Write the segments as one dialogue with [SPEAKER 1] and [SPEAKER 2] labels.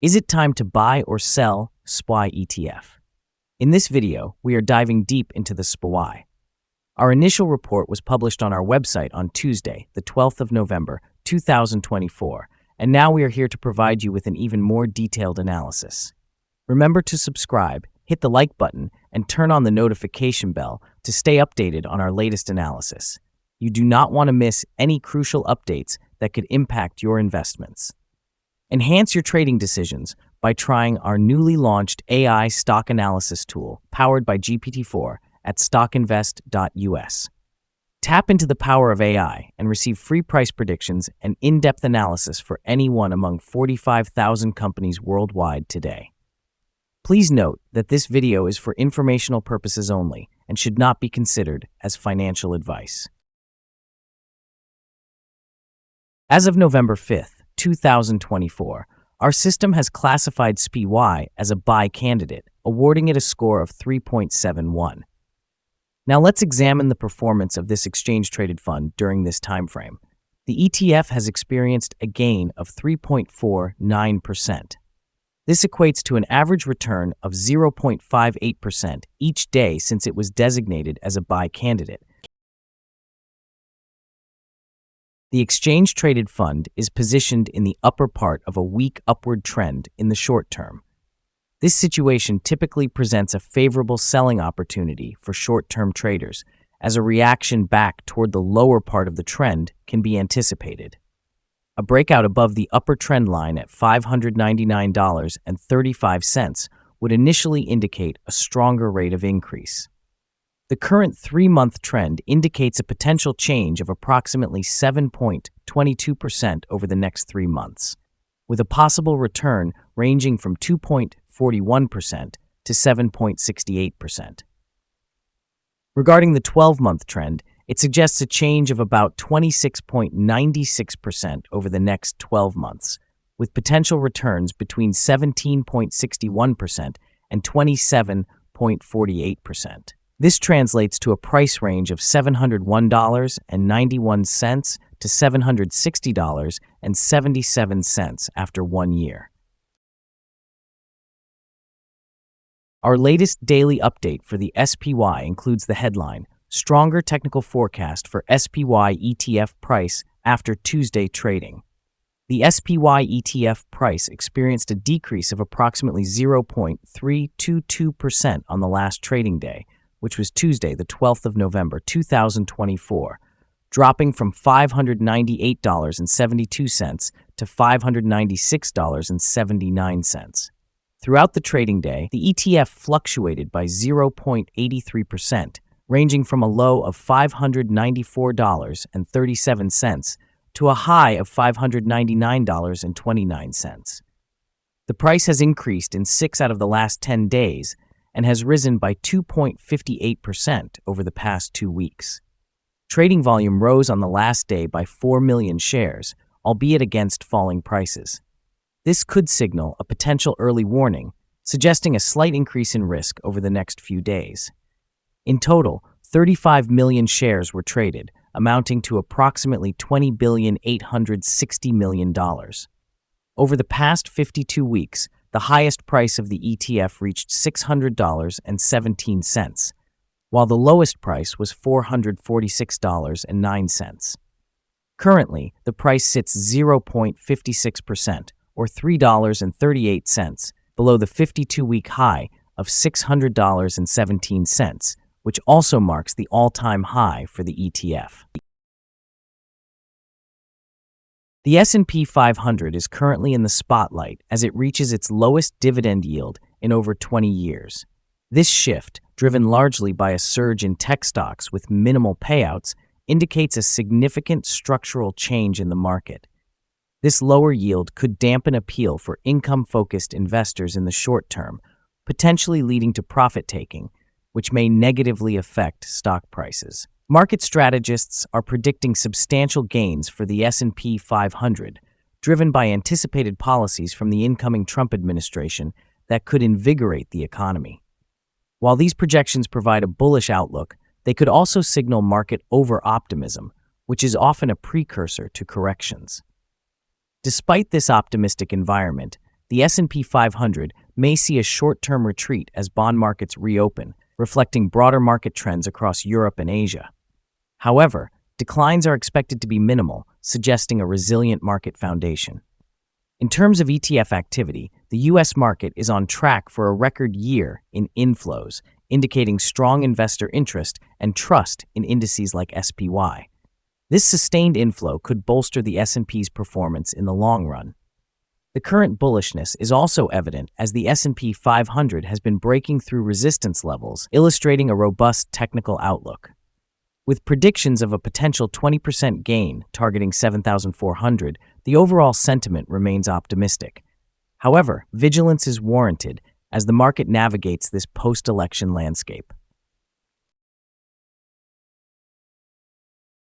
[SPEAKER 1] Is it time to buy or sell SPY ETF? In this video, we are diving deep into the SPY. Our initial report was published on our website on Tuesday, the 12th of November, 2024, and now we are here to provide you with an even more detailed analysis. Remember to subscribe, hit the like button, and turn on the notification bell to stay updated on our latest analysis. You do not want to miss any crucial updates that could impact your investments. Enhance your trading decisions by trying our newly launched AI stock analysis tool powered by GPT-4 at StockInvest.us. Tap into the power of AI and receive free price predictions and in-depth analysis for any one among 45,000 companies worldwide today. Please note that this video is for informational purposes only and should not be considered as financial advice. As of November 5th, 2024, our system has classified SPY as a buy candidate, awarding it a score of 3.71. Now let's examine the performance of this exchange-traded fund during this time frame. The ETF has experienced a gain of 3.49%. This equates to an average return of 0.58% each day since it was designated as a buy candidate. The exchange-traded fund is positioned in the upper part of a weak upward trend in the short term. This situation typically presents a favorable selling opportunity for short-term traders, as a reaction back toward the lower part of the trend can be anticipated. A breakout above the upper trend line at $599.35 would initially indicate a stronger rate of increase. The current 3-month trend indicates a potential change of approximately 7.22% over the next 3 months, with a possible return ranging from 2.41% to 7.68%. Regarding the 12-month trend, it suggests a change of about 26.96% over the next 12 months, with potential returns between 17.61% and 27.48%. This translates to a price range of $701.91 to $760.77 after 1 year. Our latest daily update for the SPY includes the headline, Stronger Technical Forecast for SPY ETF Price After Tuesday Trading. The SPY ETF price experienced a decrease of approximately 0.322% on the last trading day, which was Tuesday, the 12th of November, 2024, dropping from $598.72 to $596.79. Throughout the trading day, the ETF fluctuated by 0.83%, ranging from a low of $594.37 to a high of $599.29. The price has increased in 6 out of the last 10 days and has risen by 2.58% over the past 2 weeks. Trading volume rose on the last day by 4 million shares, albeit against falling prices. This could signal a potential early warning, suggesting a slight increase in risk over the next few days. In total, 35 million shares were traded, amounting to approximately $20.86 billion. Over the past 52 weeks, the highest price of the ETF reached $600.17, while the lowest price was $446.09. Currently, the price sits 0.56%, or $3.38, below the 52-week high of $600.17, which also marks the all-time high for the ETF. The S&P 500 is currently in the spotlight as it reaches its lowest dividend yield in over 20 years. This shift, driven largely by a surge in tech stocks with minimal payouts, indicates a significant structural change in the market. This lower yield could dampen appeal for income-focused investors in the short term, potentially leading to profit-taking, which may negatively affect stock prices. Market strategists are predicting substantial gains for the S&P 500, driven by anticipated policies from the incoming Trump administration that could invigorate the economy. While these projections provide a bullish outlook, they could also signal market over-optimism, which is often a precursor to corrections. Despite this optimistic environment, the S&P 500 may see a short-term retreat as bond markets reopen, reflecting broader market trends across Europe and Asia. However, declines are expected to be minimal, suggesting a resilient market foundation. In terms of ETF activity, the U.S. market is on track for a record year in inflows, indicating strong investor interest and trust in indices like SPY. This sustained inflow could bolster the S&P's performance in the long run. The current bullishness is also evident as the S&P 500 has been breaking through resistance levels, illustrating a robust technical outlook. With predictions of a potential 20% gain targeting 7,400, the overall sentiment remains optimistic. However, vigilance is warranted as the market navigates this post-election landscape.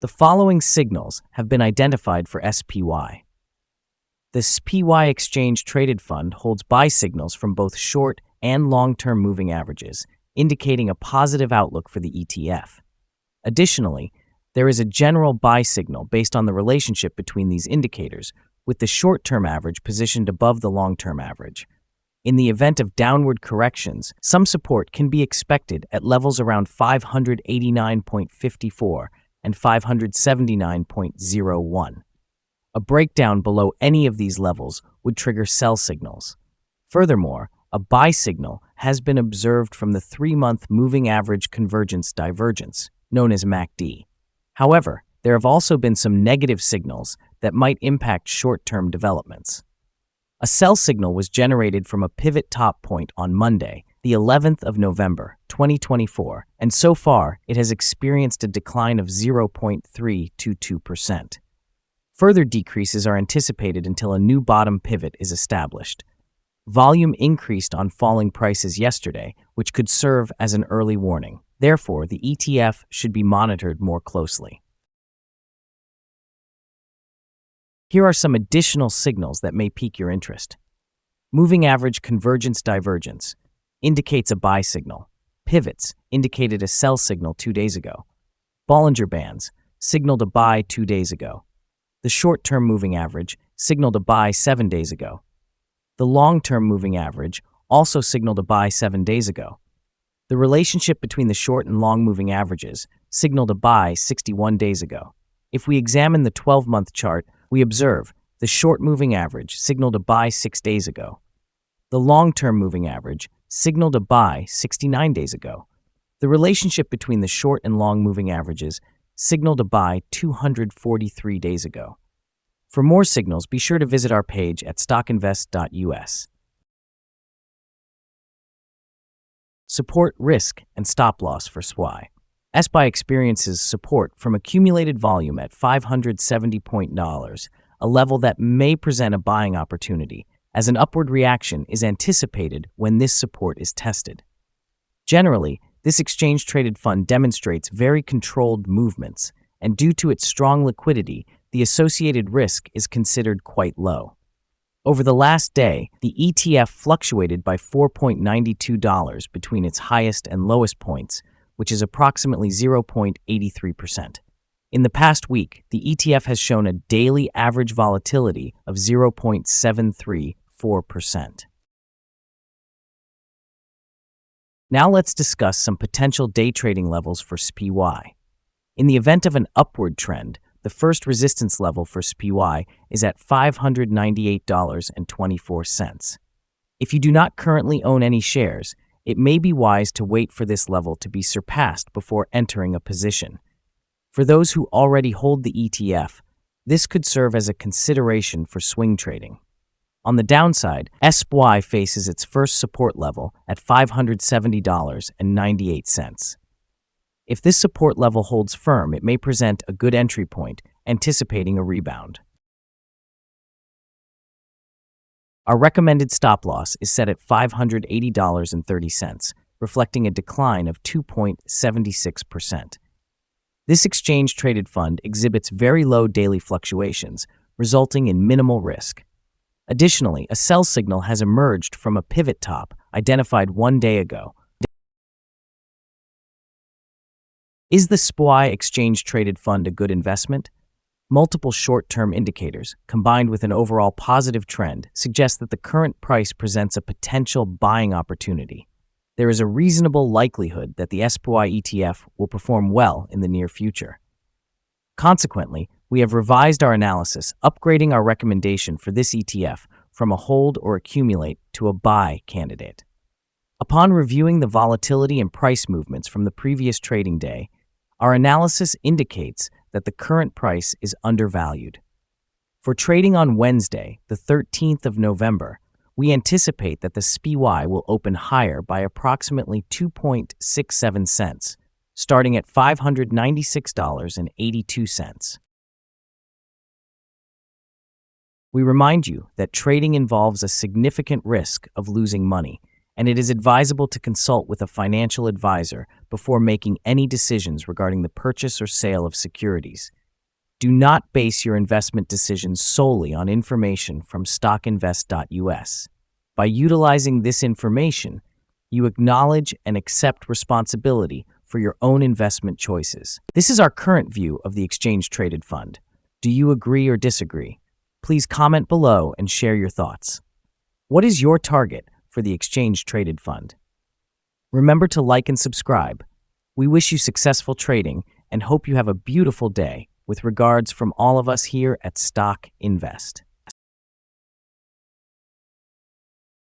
[SPEAKER 1] The following signals have been identified for SPY. The SPY Exchange Traded Fund holds buy signals from both short and long-term moving averages, indicating a positive outlook for the ETF. Additionally, there is a general buy signal based on the relationship between these indicators, with the short-term average positioned above the long-term average. In the event of downward corrections, some support can be expected at levels around 589.54 and 579.01. A breakdown below any of these levels would trigger sell signals. Furthermore, a buy signal has been observed from the 3-month moving average convergence divergence, known as MACD. However, there have also been some negative signals that might impact short-term developments. A sell signal was generated from a pivot top point on Monday, the 11th of November, 2024, and so far it has experienced a decline of 0.322%. Further decreases are anticipated until a new bottom pivot is established. Volume increased on falling prices yesterday, which could serve as an early warning. Therefore, the ETF should be monitored more closely. Here are some additional signals that may pique your interest. Moving average convergence divergence indicates a buy signal. Pivots indicated a sell signal 2 days ago. Bollinger Bands signaled a buy 2 days ago. The short-term moving average signaled a buy 7 days ago. The long-term moving average also signaled a buy 7 days ago. The relationship between the short and long moving averages signaled a buy 61 days ago. If we examine the 12-month chart, we observe the short moving average signaled a buy 6 days ago. The long-term moving average signaled a buy 69 days ago. The relationship between the short and long moving averages signaled a buy 243 days ago. For more signals, be sure to visit our page at StockInvest.us. Support, risk, and stop loss for SPY. SPY experiences support from accumulated volume at $570, a level that may present a buying opportunity, as an upward reaction is anticipated when this support is tested. Generally, this exchange-traded fund demonstrates very controlled movements, and due to its strong liquidity, the associated risk is considered quite low. Over the last day, the ETF fluctuated by $4.92 between its highest and lowest points, which is approximately 0.83%. In the past week, the ETF has shown a daily average volatility of 0.734%. Now let's discuss some potential day trading levels for SPY. In the event of an upward trend, the first resistance level for SPY is at $598.24. If you do not currently own any shares, it may be wise to wait for this level to be surpassed before entering a position. For those who already hold the ETF, this could serve as a consideration for swing trading. On the downside, SPY faces its first support level at $570.98. If this support level holds firm, it may present a good entry point, anticipating a rebound. Our recommended stop loss is set at $580.30, reflecting a decline of 2.76%. This exchange-traded fund exhibits very low daily fluctuations, resulting in minimal risk. Additionally, a sell signal has emerged from a pivot top identified 1 day ago. Is the SPY exchange-traded fund a good investment? Multiple short-term indicators, combined with an overall positive trend, suggest that the current price presents a potential buying opportunity. There is a reasonable likelihood that the SPY ETF will perform well in the near future. Consequently, we have revised our analysis, upgrading our recommendation for this ETF from a hold or accumulate to a buy candidate. Upon reviewing the volatility and price movements from the previous trading day, our analysis indicates that the current price is undervalued. For trading on Wednesday, the 13th of November, we anticipate that the SPY will open higher by approximately 2.67 cents, starting at $596.82. We remind you that trading involves a significant risk of losing money, and it is advisable to consult with a financial advisor before making any decisions regarding the purchase or sale of securities. Do not base your investment decisions solely on information from StockInvest.us. By utilizing this information, you acknowledge and accept responsibility for your own investment choices. This is our current view of the exchange-traded fund. Do you agree or disagree? Please comment below and share your thoughts. What is your target for the exchange-traded fund? Remember to like and subscribe. We wish you successful trading and hope you have a beautiful day. With regards from all of us here at Stock Invest.